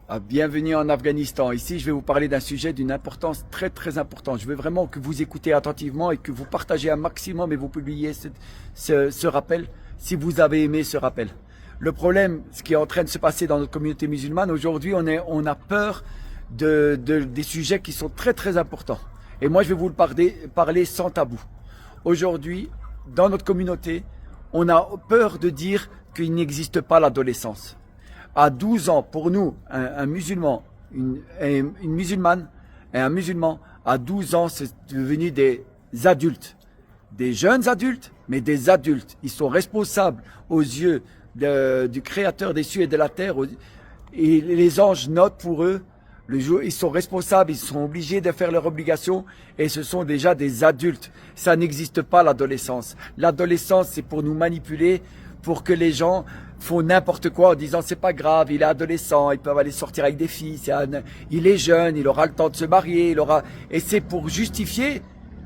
Bienvenue en Afghanistan. Ici, je vais vous parler d'un sujet d'une importance très très importante. Je veux vraiment que vous écoutez attentivement et que vous partagez un maximum et vous publiez ce rappel si vous avez aimé ce rappel. Le problème, ce qui est en train de se passer dans notre communauté musulmane, aujourd'hui, on a peur des sujets qui sont très très importants. Et moi, je vais vous parler sans tabou. Aujourd'hui, dans notre communauté, on a peur de dire qu'il n'existe pas l'adolescence. À 12 ans, pour nous, un musulman, une musulmane et un musulman, à 12 ans, c'est devenu des adultes. Des jeunes adultes, mais des adultes. Ils sont responsables aux yeux du Créateur des cieux et de la terre. Et les anges notent pour eux. Ils sont responsables, ils sont obligés de faire leurs obligations et ce sont déjà des adultes. Ça n'existe pas l'adolescence. L'adolescence, c'est pour nous manipuler, pour que les gens font n'importe quoi en disant c'est pas grave, il est adolescent, ils peuvent aller sortir avec des filles, il est jeune, il aura le temps de se marier, et c'est pour justifier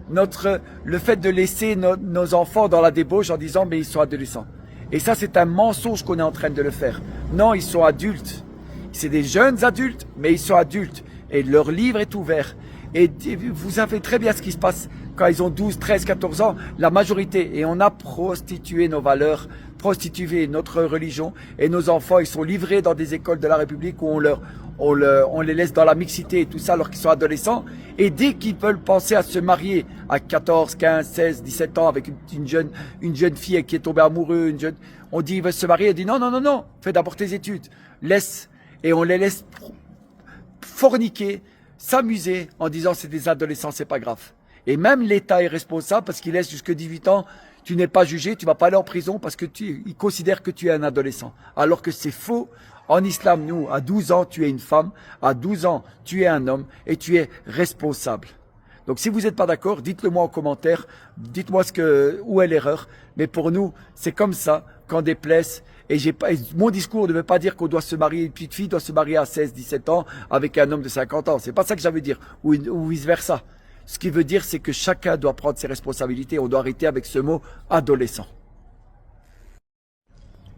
le fait de laisser nos enfants dans la débauche en disant mais ils sont adolescents. Et ça c'est un mensonge qu'on est en train de le faire. Non, ils sont adultes. C'est des jeunes adultes, mais ils sont adultes. Et leur livre est ouvert. Et vous savez très bien ce qui se passe quand ils ont 12, 13, 14 ans. La majorité. Et on a prostitué nos valeurs, prostitué notre religion. Et nos enfants, ils sont livrés dans des écoles de la République où on les laisse dans la mixité et tout ça alors qu'ils sont adolescents. Et dès qu'ils veulent penser à se marier à 14, 15, 16, 17 ans avec une jeune fille qui est tombée amoureuse, on dit ils veulent se marier. Elle dit non, non, non, non, fais d'abord tes études. Et on les laisse forniquer, s'amuser en disant c'est des adolescents, c'est pas grave. Et même l'État est responsable parce qu'il laisse jusque 18 ans, tu n'es pas jugé, tu vas pas aller en prison parce que il considère que tu es un adolescent. Alors que c'est faux. En islam, nous, à 12 ans, tu es une femme, à 12 ans, tu es un homme et tu es responsable. Donc si vous n'êtes pas d'accord, dites-le moi en commentaire, dites-moi où est l'erreur. Mais pour nous, c'est comme ça, qu'en déplaise. Et mon discours ne veut pas dire qu'on doit se marier, une petite fille doit se marier à 16, 17 ans avec un homme de 50 ans. C'est pas ça que ça veut dire. Ou vice versa. Ce qui veut dire, c'est que chacun doit prendre ses responsabilités. On doit arrêter avec ce mot adolescent.